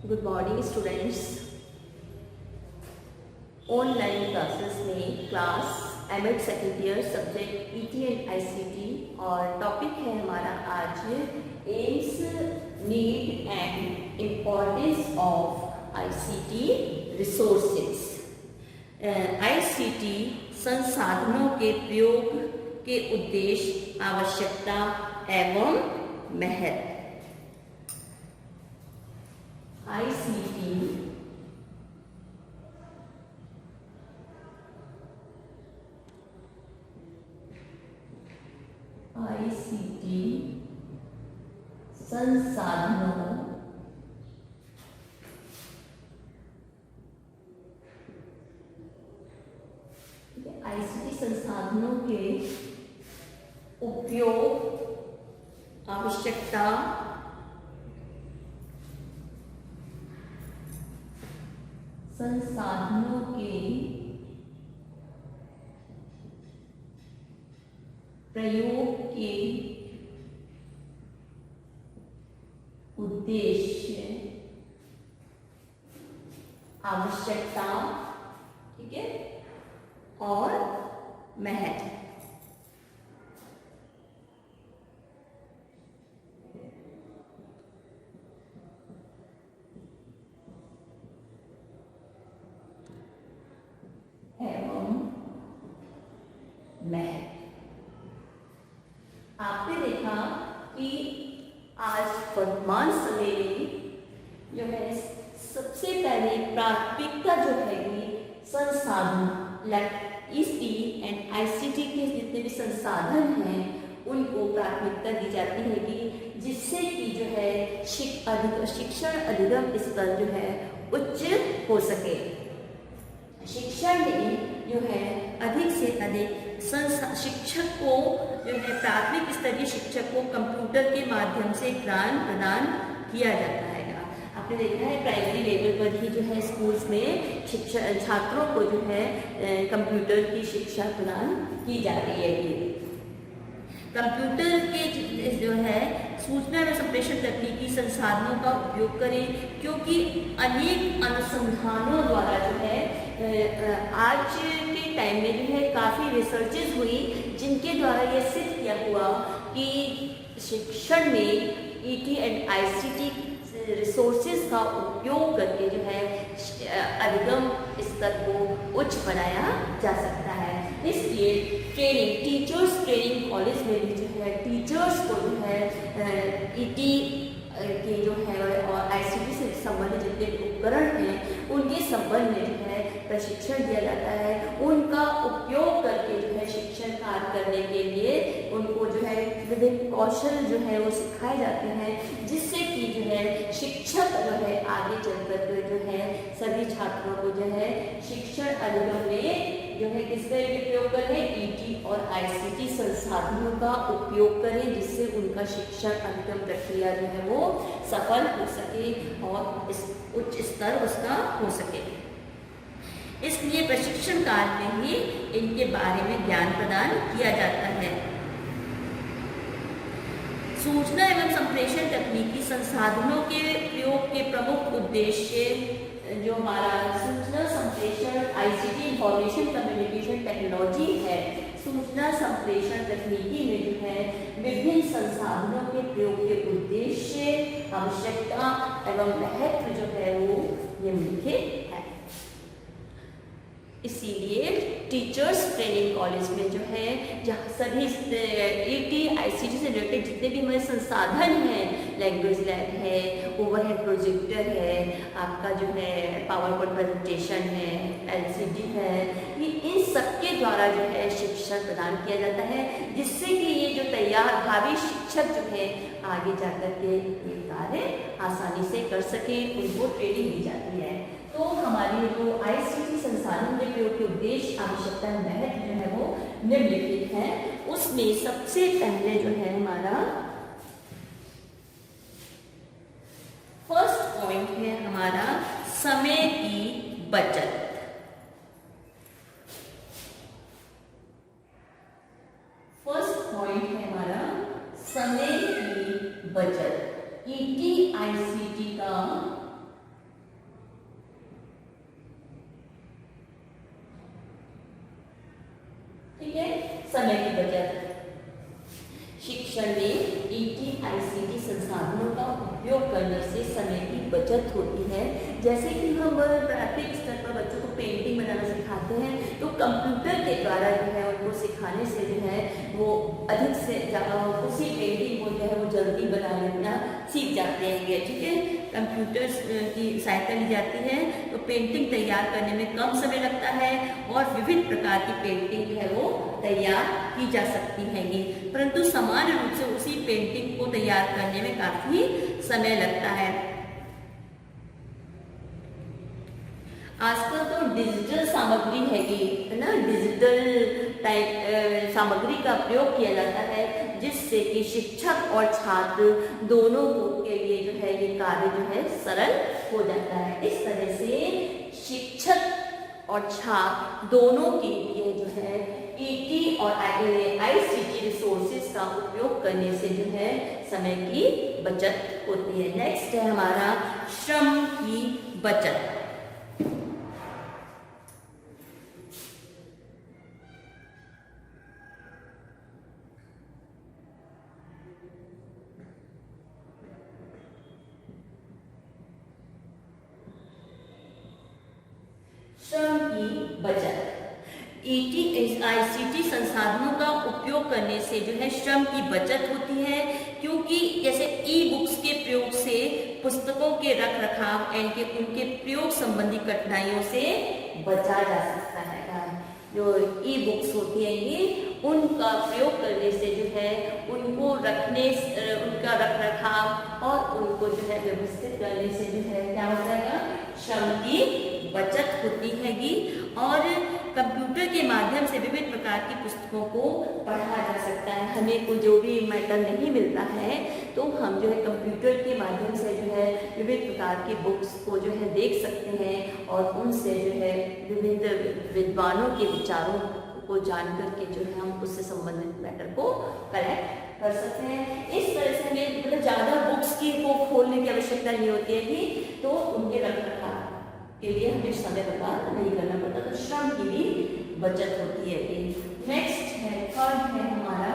Good morning students. Online classes में class M Ed second year subject ET and ICT और topic है हमारा आज aims, need and importance of ICT resources. ICT संसाधनों के प्रयोग के उद्देश्य, आवश्यकता एवं महत्व। आईसीटी संसाधनों आईसीटी संसाधनों के उपयोग, आवश्यकता संसाधनों के प्रयोग के उद्देश्य, आवश्यकता, ठीक है, और महत्व। आपने देखा कि आज वर्तमान समय में जो है सबसे पहले प्राथमिकता जो है संसाधन ईटी एंड आईसीटी के जितने भी संसाधन हैं उनको प्राथमिकता दी जाती है कि जिससे कि जो है शिक्षण अधिगम स्तर जो है उच्च हो सके। शिक्षण में जो है अधिक से अधिक शिक्षक को जो है प्राथमिक स्तरीय शिक्षक को कंप्यूटर के माध्यम से ज्ञान प्रदान किया जाता है। आपने देखा है प्राइमरी लेवल पर ही जो है स्कूल्स में छात्रों को जो है कंप्यूटर की शिक्षा प्रदान की जा रही है। कंप्यूटर के जो है सूचना एवं संप्रेषण तकनीकी संसाधनों का उपयोग करें, क्योंकि अनेक अनुसंधानों द्वारा जो है आज के टाइम में जो है काफ़ी रिसर्चेज हुई जिनके द्वारा यह सिद्ध किया हुआ कि शिक्षण में ईटी एंड आईसीटी रिसोर्सेज का उपयोग करके जो है अधिगम स्तर को उच्च बनाया जा सकता है। इसलिए ट्रेनिंग, टीचर्स ट्रेनिंग कॉलेज में भी जो है टीचर्स को जो है ईटी के जो है और आईसीटी से संबंधित जितने उपकरण हैं उनके संबंध में जो है प्रशिक्षण दिया जाता है। उनका उपयोग करके जो है शिक्षण कार्य करने के लिए उनको जो है विभिन्न कौशल जो है वो सिखाए जाते हैं, जिससे कि जो है शिक्षक जो है आगे चलकर जो है सभी छात्रों को जो है शिक्षण अधिगम में जो है किस तरह के प्रयोग करें, ईटी और आईसीटी संसाधनों का उपयोग करें, जिससे उनका शिक्षण अधिगम प्रक्रिया जो है वो सफल हो सके और इस उच्च स्तर उसका हो सके। इसलिए प्रशिक्षण काल में ही इनके बारे में ज्ञान प्रदान किया जाता है। सूचना एवं संप्रेषण तकनीकी संसाधनों के प्रयोग के प्रमुख उद्देश्य जो हमारा सूचना संप्रेषण आईसीटी इंफॉर्मेशन कम्युनिकेशन टेक्नोलॉजी है, सूचना संप्रेषण तकनीकी में जो है विभिन्न संसाधनों के प्रयोग के उद्देश्य, आवश्यकता एवं महत्व जो है वो निम्नलिखित है। इसीलिए टीचर्स ट्रेनिंग कॉलेज में जो है जहाँ सभी ईटी आईसीटी से रिलेटेड जितने भी हमारे संसाधन हैं, लैंग्वेज लैब है, ओवरहेड प्रोजेक्टर है, आपका जो है पावर पॉइंट प्रेजेंटेशन है, एलसीडी है, ये इन सबके द्वारा जो है शिक्षण प्रदान किया जाता है, जिससे कि ये जो तैयार भावी शिक्षक जो है आगे जाकर के ये कार्य आसानी से कर सके, उनको ट्रेनिंग दी जाती है। तो हमारी जो आईसीटी संसाधन के प्रयोग के उद्देश्य, आवश्यकता महत्व जो है वो निम्नलिखित है। उसमें सबसे पहले जो है हमारा फर्स्ट पॉइंट है हमारा समय की बचत। फर्स्ट पॉइंट है हमारा समय की बचत। ईटी आईसीटी का समय की बचत। शिक्षण में ET-ICT संसाधनों का उपयोग करने से समय की बचत होती है। जैसे कि हम प्राथमिक स्तर पर बच्चों को पेंटिंग बनाना सिखाते हैं, तो कंप्यूटर के द्वारा जो है उनको सिखाने से जो है वो अधिक से उसी पेंटिंग को जो है वो जल्दी बना लेना सीख जाते हैं। ठीक है, कंप्यूटर की सहायता ली जाती है तो पेंटिंग तैयार करने में कम समय लगता है और विभिन्न प्रकार की पेंटिंग जो है वो तैयार की जा सकती हैगी, परंतु सामान्य रूप से उसी पेंटिंग को तैयार करने में काफी समय लगता है। आजकल तो डिजिटल सामग्री है ना, डिजिटल टाइप सामग्री का प्रयोग किया जाता है, जिससे कि शिक्षक और छात्र दोनों के लिए जो है ये कार्य जो है सरल हो जाता है। इस तरह से शिक्षक और छात्र दोनों के लिए जो है ET और ICT रिसोर्सेज का उपयोग करने से जो है समय की बचत होती है। नेक्स्ट है हमारा श्रम की बचत। श्रम की बचत, ET-ICT संसाधनों का उपयोग करने से जो है श्रम की बचत होती है, क्योंकि जैसे ई-बुक्स के प्रयोग से पुस्तकों के रख रखाव उनके प्रयोग संबंधी कठिनाइयों से बचा जा सकता है। जो ई-बुक्स होती है ये उनका प्रयोग करने से जो है उनको उनका रख रखाव और उनको जो है व्यवस्थित करने से जो है क्या हो जाएगा, श्रम की बचत होती हैगी। और कंप्यूटर के माध्यम से विभिन्न प्रकार की पुस्तकों को पढ़ा जा सकता है। हमें को जो भी मैटर नहीं मिलता है तो हम जो है कंप्यूटर के माध्यम से जो है विभिन्न प्रकार की बुक्स को जो है देख सकते हैं और उनसे जो है विभिन्न विद्वानों के विचारों को जान करके जो है हम उससे संबंधित मैटर को कलेक्ट कर सकते हैं। इस तरह से हमें मतलब ज़्यादा बुक्स की को खोलने की आवश्यकता नहीं होती है कि तो उनके रखरखाव के लिए हमें समय बर्बाद नहीं करना पड़ता, तो श्रम की भी बचत होती है। नेक्स्ट है थर्ड है हमारा,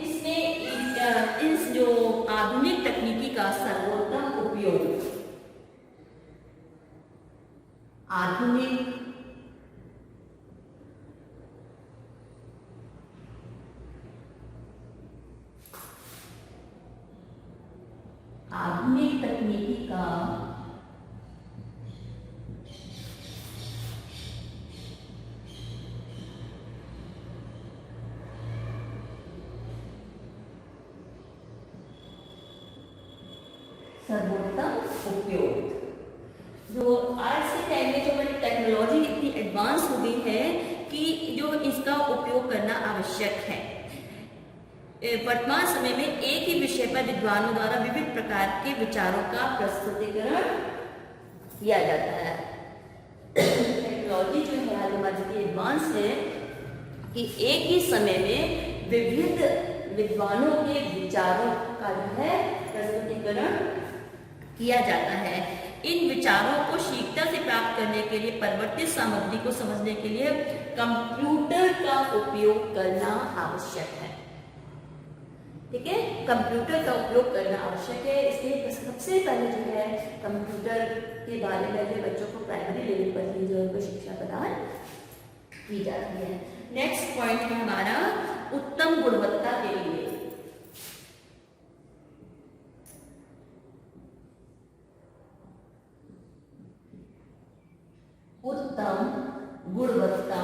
इसमें इस जो आधुनिक तकनीकी का सर्वोत्तम उपयोग, आधुनिक तकनीकी का सर्वोत्तम उपयोग। जो आज के टाइम में जो हमारी टेक्नोलॉजी इतनी एडवांस हो गई है कि जो इसका उपयोग करना आवश्यक है। वर्तमान समय में एक ही विषय पर विद्वानों द्वारा विभिन्न प्रकार के विचारों का प्रस्तुतिकरण किया जाता है। टेक्नोलॉजी जो है आज हमारी इतनी एडवांस है कि एक ही समय में विविध विद्वानों के विचारों का जो है प्रस्तुतिकरण किया जाता है। इन विचारों को शीघ्रता से प्राप्त करने के लिए परिवर्तित सामग्री को समझने के लिए कंप्यूटर का उपयोग करना आवश्यक है। ठीक है, कंप्यूटर का उपयोग करना आवश्यक है। इसलिए सबसे पहले जो है कंप्यूटर के बारे में जो बच्चों को प्राइमरी लेवल पर ही जो है शिक्षा प्रदान की जाती है। नेक्स्ट पॉइंट है हमारा उत्तम गुणवत्ता के लिए। उत्तम गुणवत्ता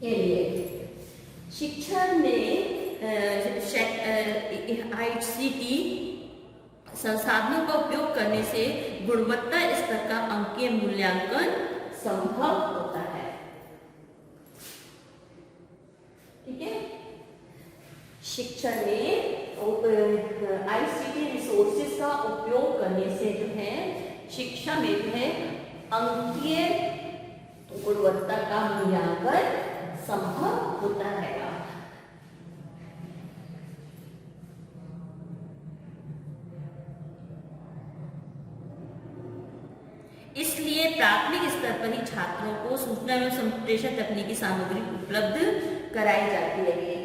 के लिए शिक्षण में ICT संसाधनों का उपयोग करने से गुणवत्ता स्तर का अंकीय मूल्यांकन संभव होता है। ठीक है, शिक्षण में ICT रिसोर्सेज का उपयोग करने से जो है शिक्षा में जो है अंकीय गुणवत्ता का मूल्यांकन संभव होता है। इसलिए प्राथमिक स्तर पर ही छात्रों को सूचना एवं संप्रेषण तकनीकी सामग्री उपलब्ध कराई जाती है।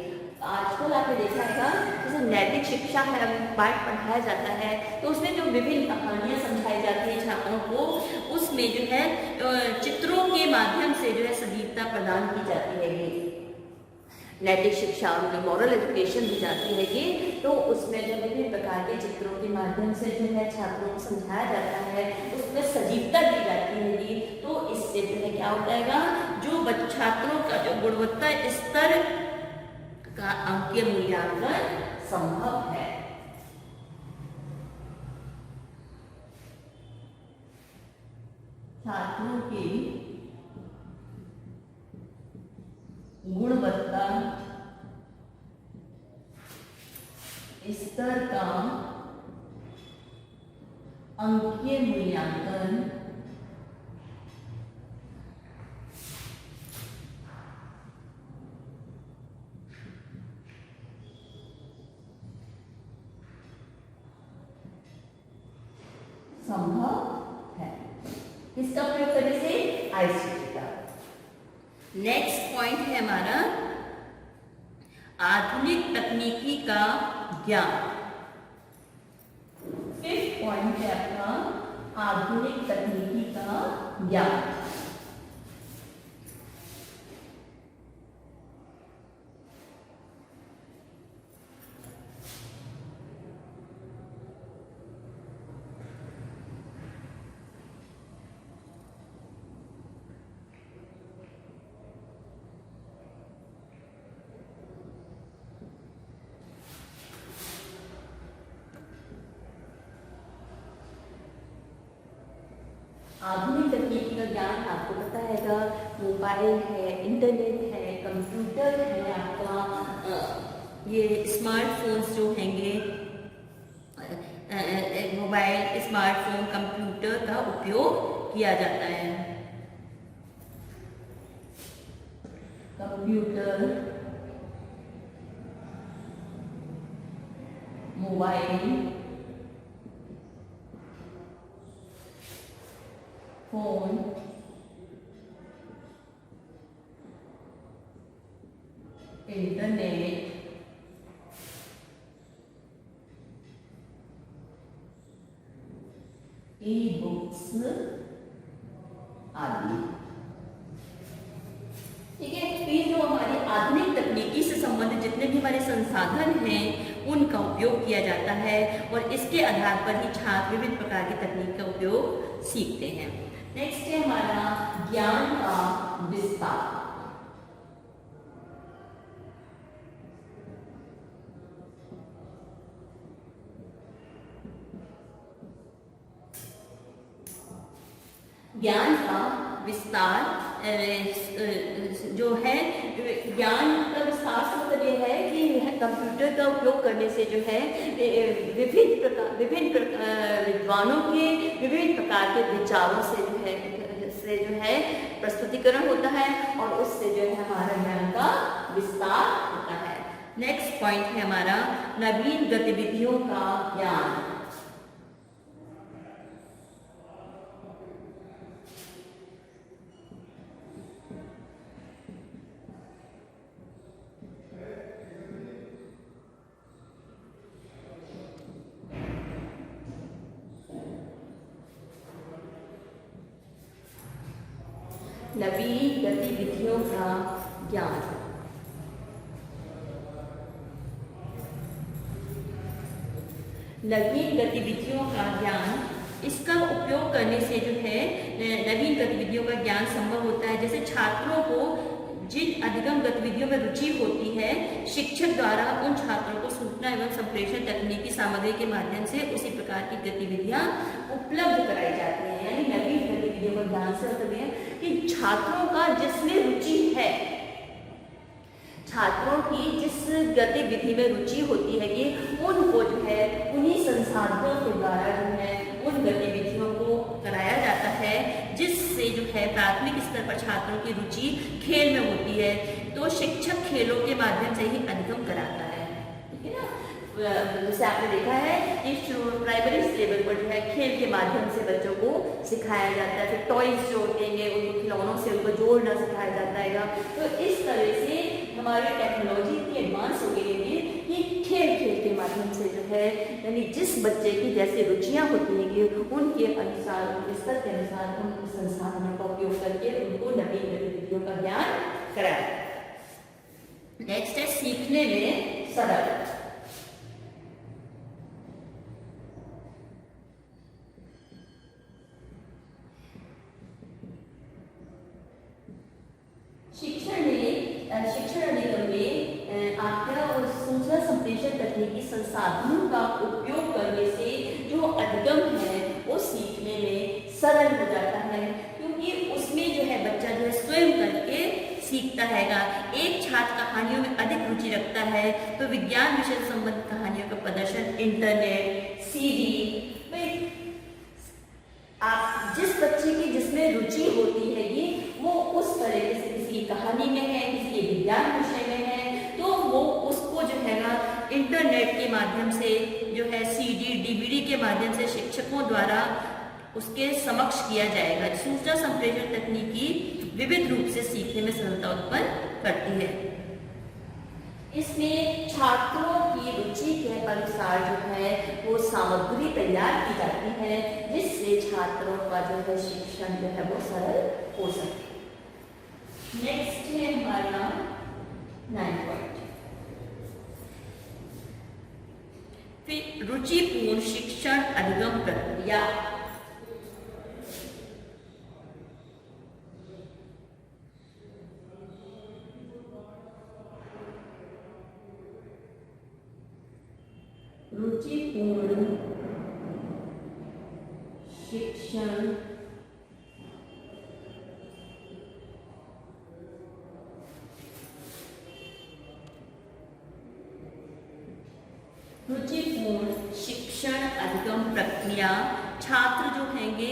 आजकल आपने देखा है जैसे नैतिक शिक्षा है पाठ पढ़ाया जाता है, तो उसमें जो विभिन्न कहानियां समझाई जाती है छात्रों को, उसमें जो है चित्रों के माध्यम से जो है सजीवता प्रदान की जाती है। ये नैतिक शिक्षा उनकी मॉरल एजुकेशन दी जाती है ये, तो उसमें जो विभिन्न प्रकार के चित्रों के माध्यम से जो है छात्रों को समझाया जाता है, उसमें सजीवता दी जाती है ये। तो इससे जो है क्या होता है, जो छात्रों का जो गुणवत्ता स्तर का अंकीय मूल्यांकन संभव है। छात्रों के गुणवत्ता स्तर का अंकीय मूल्यांकन संभव है। किसका प्रयोग करने से? आईसीटी का। नेक्स्ट पॉइंट है हमारा आधुनिक तकनीकी का ज्ञान। फिफ्थ पॉइंट है आपका आधुनिक तकनीकी का ज्ञान। आधुनिक तकनीकी का ज्ञान आपको पता है, मोबाइल है, इंटरनेट है, कंप्यूटर है, आपका ये स्मार्टफोन्स जो हैंगे, मोबाइल, स्मार्टफोन, कंप्यूटर का उपयोग किया जाता है। Computer, mobile phone, internet, e books आदि। ठीक है, तो ये जो हमारी आधुनिक तकनीकी से संबंधित जितने भी हमारे संसाधन हैं उनका उपयोग किया जाता है, और इसके आधार पर ही छात्र विभिन्न प्रकार की तकनीक का उपयोग सीखते हैं। नेक्स्ट है हमारा ज्ञान का विस्तार। ज्ञान का विस्तार जो है, ज्ञान का विस्तार से मतलब ये है कि कंप्यूटर का उपयोग करने से जो है विभिन्न विद्वानों के विभिन्न प्रकार के विचारों से जो है प्रस्तुतिकरण होता है, और उससे जो है हमारा ज्ञान का विस्तार होता है। नेक्स्ट पॉइंट है हमारा नवीन गतिविधियों का ज्ञान। नवीन गतिविधियों का ज्ञान। नवीन गतिविधियों का ज्ञान, इसका उपयोग करने से जो है नवीन गतिविधियों का ज्ञान संभव होता है। जैसे छात्रों को जिन अधिगम गतिविधियों में रुचि होती है, शिक्षक द्वारा उन छात्रों को सूचना एवं संप्रेषण तकनीकी सामग्री के माध्यम से उसी प्रकार की गतिविधियां उपलब्ध कराई जाती हैं। यानी नवीन गतिविधियों का ज्ञान से मतलब है कि छात्रों का जिसमें रुचि है, छात्रों की जिस गतिविधि में रुचि होती है कि उनको जो है उन्हीं संसाधनों के द्वारा जो है उन गतिविधियों को कराया जाता है, जिससे जो है प्राथमिक स्तर पर छात्रों की रुचि खेल में होती है, तो शिक्षक खेलों के माध्यम से ही अधिगम कराता है। ठीक है ना, जैसे आपने देखा है कि प्राइमरी लेवल पर जो है खेल के माध्यम से बच्चों को सिखाया जाता है, फिर टॉयज जो होते हैं उनको खिलौनों से उनको जोड़ना सिखाया जाता है। तो इस तरह से हमारी टेक्नोलॉजी इतनी एडवांस हो गई है कि खेल के माध्यम से जो है यानी जिस बच्चे की जैसी रुचियाँ होती हैं उनके अनुसार, उनके स्तर के अनुसार उनके संसाधनों का उपयोग करके उनको नवीन गतिविधियों का ज्ञान कराया। नेक्स्ट है सीखने में सरल। शिक्षण निगम में आज्ञा और सूचना संप्रेषण तकनीकी संसाधनों का उपयोग करने से जो अधिगम है वो सीखने में सरल हो जाता है, क्योंकि उसमें जो है बच्चा जो है स्वयं करके सीखता हैगा। एक छात्र कहानियों में अधिक रुचि रखता है तो विज्ञान विषय से संबंधित कहानियों का प्रदर्शन इंटरनेट, सीडी, आप जिस बच्चे की जिसमें रुचि होती है वो उस तरह से किसी कहानी में है, किसी विज्ञान विषय में है, तो वो उसको जो है ना इंटरनेट के माध्यम से जो है सीडी, डीवीडी के माध्यम से शिक्षकों द्वारा उसके समक्ष किया जाएगा। सूचना संप्रेषण तकनीकी विविध रूप से सीखने में सरलता उत्पन्न करती है। इसमें छात्रों की रुचि के अनुसार जो है वो सामग्री तैयार की जाती है, जिससे छात्रों का जो है शिक्षण जो है वो सरल हो सके। नेक्स्ट है हमारा 9 पॉइंट, फिर रुचिपूर्ण शिक्षण अधिगम प्रक्रिया। रुचिपूर्ण शिक्षण अधिगम प्रक्रिया। छात्र जो हैंगे,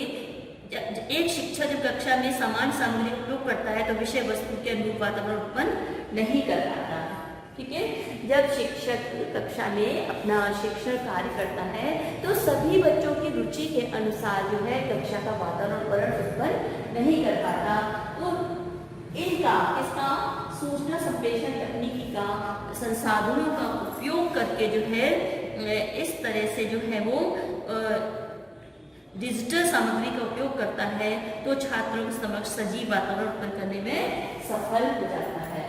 एक शिक्षक जब कक्षा में समान सामग्री का उपयोग करता है तो विषय वस्तु के अनुरूप वातावरण उत्पन्न नहीं कर पाता। ठीक है, जब शिक्षक कक्षा में अपना शिक्षण कार्य करता है तो सभी बच्चों की रुचि के अनुसार जो है कक्षा का वातावरण उत्पन्न नहीं कर पाता। तो इसका सूचना संप्रेषण तकनीकी का संसाधनों का उपयोग करके जो है इस तरह से जो है वो डिजिटल सामग्री का उपयोग करता है तो छात्रों के समक्ष सजीव वातावरण उत्पन्न करने में सफल हो जाता है।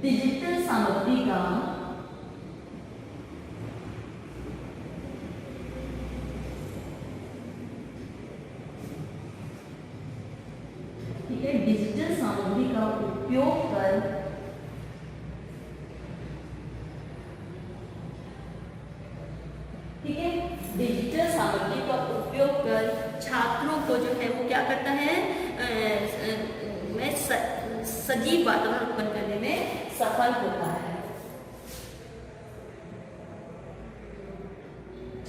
डिजिटल सामग्री का डिजिटल सामग्री का उपयोग कर डिजिटल सामग्री का उपयोग कर छात्रों को जो है वो क्या करता है सजीव वातावरण उत्पन्न करने में सफल होता है।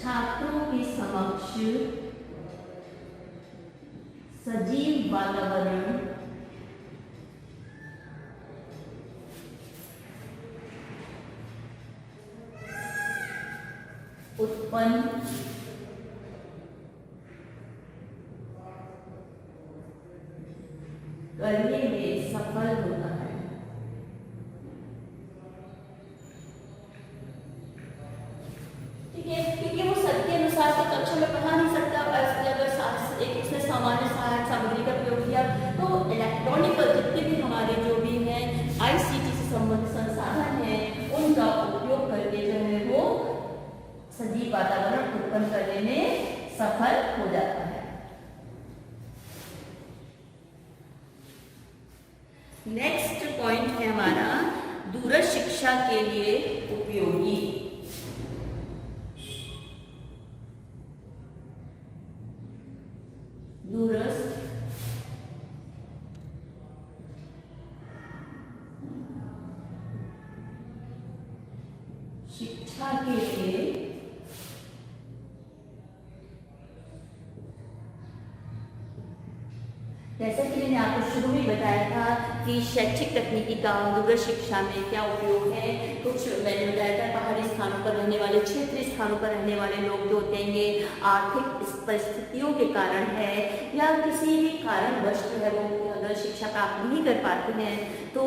छात्रों के समक्ष सजीव वातावरण उत्पन्न करने में सफल होता है। ठीक है, क्योंकि वो सबके अनुसार तो कक्षा में पढ़ा नहीं सकता। अगर एक उसने सामान्य सहायक सामग्री का प्रयोग किया तो इलेक्ट्रॉनिकल जितने भी हमारे जो भी हैं ICT से संबंधित संसाधन हैं उनका उपयोग करके जो है वो सजीव वातावरण उत्पन्न करने में सफल हो जाता है। नेक्स्ट पॉइंट है हमारा दूरस्थ शिक्षा के लिए उपयोगी। दूरस्थ शिक्षा के लिए जैसा कि मैंने आपको शुरू में बताया था कि शैक्षिक तकनीकी का दूरस्थ शिक्षा में क्या उपयोग है। कुछ मैंने बताया था वाले क्षेत्रीय स्थानों पर रहने वाले लोग जो होते हैं आर्थिक परिस्थितियों के कारण है या किसी भी कारणवश जो है वो अगर शिक्षा प्राप्त नहीं कर पाते हैं तो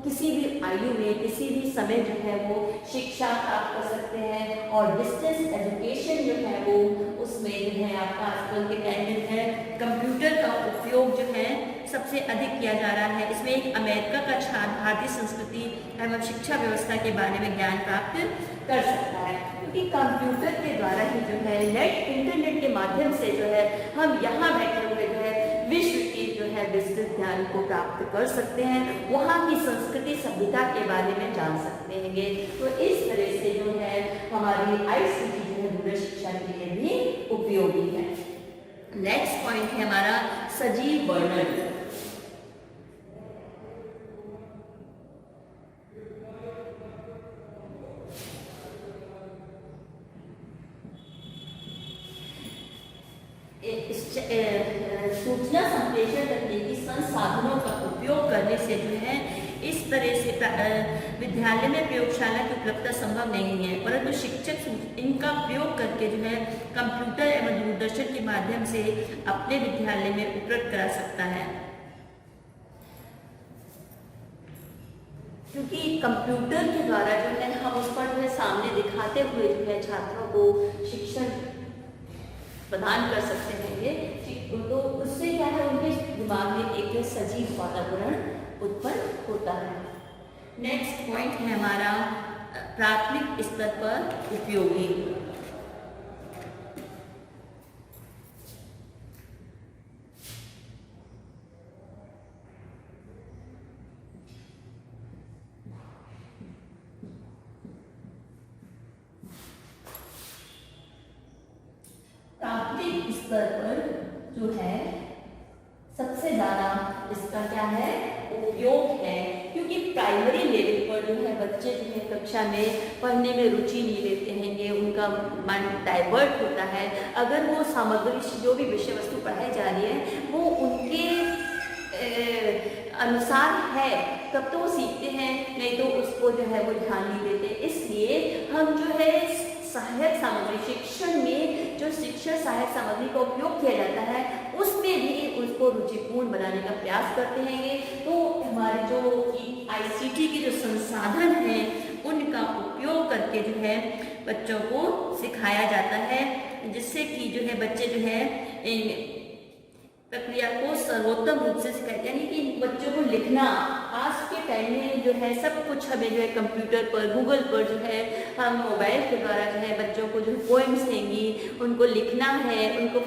किसी भी आयु में किसी भी समय जो है वो शिक्षा प्राप्त कर सकते हैं। और डिस्टेंस एजुकेशन जो है वो उसमें जो है आपका आजकल के टाइम में है कंप्यूटर का उपयोग जो है सबसे अधिक किया जा रहा है। इसमें एक अमेरिका का छात्र भारतीय संस्कृति एवं शिक्षा व्यवस्था के बारे में ज्ञान प्राप्त कर सकता है, क्योंकि कंप्यूटर के द्वारा ही जो है इंटरनेट के माध्यम से जो है हम यहाँ बैठे हुए जो है विश्व की जो है विस्तृत ज्ञान को प्राप्त कर सकते हैं, वहाँ की संस्कृति सभ्यता के बारे में जान सकते हैं। तो इस तरह से जो है हमारी ICT जो है दूर शिक्षा के लिए भी उपयोगी है। नेक्स्ट पॉइंट है हमारा सजीव वर्णन। सूचना संप्रेषण तकनीकी संसाधनों का उपयोग करने से जो है इस तरह से विद्यालय में प्रयोगशाला की उपलब्धता संभव नहीं है, परंतु शिक्षक इनका प्रयोग करके जो है कंप्यूटर एवं दूरदर्शन के माध्यम से अपने विद्यालय में उपलब्ध करा सकता है। क्योंकि कंप्यूटर के द्वारा जो है हम उस पर जो है सामने दिखाते हुए जो है छात्रों को शिक्षण प्रदान कर सकते हैं। तो उससे क्या है उनके दिमाग में एक सजीव वातावरण उत्पन्न होता है। नेक्स्ट पॉइंट है हमारा प्राथमिक स्तर पर उपयोगी। प्राथमिक स्तर पर जो है सबसे ज्यादा इसका क्या है उपयोग है, क्योंकि प्राइमरी लेवल पर जो है बच्चे जो है कक्षा में पढ़ने में रुचि नहीं लेते हैं, ये उनका मन डाइवर्ट होता है। अगर वो सामग्री जो भी विषय वस्तु पढ़ाई जा रही है वो उनके अनुसार है तब तो वो सीखते हैं, नहीं तो उसको जो है वो ध्यान नहीं देते। इसलिए हम जो है सहायक सामग्री शिक्षण में जो शिक्षण सहायक सामग्री का उपयोग किया जाता है उसमें भी उसको रुचिपूर्ण बनाने का प्रयास करते हैं। तो हमारे जो ICT के जो संसाधन हैं उनका उपयोग करके जो है बच्चों को सिखाया जाता है, जिससे कि जो है बच्चे जो है प्रक्रिया को सर्वोत्तम रूप से सिखाते हैं। यानी कि बच्चों को लिखना आज के टाइम में जो है सब कुछ हमें जो है कंप्यूटर पर गूगल पर जो है हम मोबाइल के द्वारा जो है बच्चों को जो पोएम्स देंगी उनको लिखना है, उनको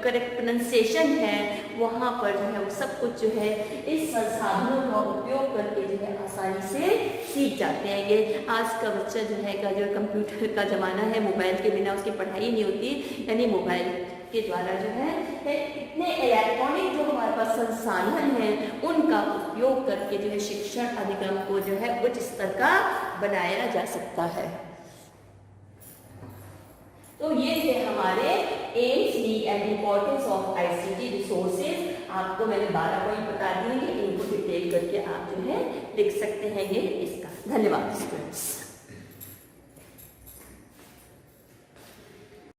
करेक्ट प्रोनाउंसिएशन है, वहाँ पर जो है वो सब कुछ जो है इस संसाधनों का उपयोग करके जो है आसानी से सीख जाते हैं। ये आज का बच्चा जो है का जो कंप्यूटर का ज़माना है, मोबाइल के बिना उसकी पढ़ाई नहीं होती। यानी मोबाइल के द्वारा जो है इतने इलेक्ट्रॉनिक जो हमारे पास संसाधन हैं उनका उपयोग करके जो है शिक्षण अधिक्रम को जो है उच्च स्तर का बनाया जा सकता है। तो ये थे हमारे AIIMS and importance of ICT resources. आपको मैंने 12 पॉइंट बता दिए, इनको डिटेल करके आप जो है लिख सकते हैं ये इसका। धन्यवाद स्टूडेंट्स।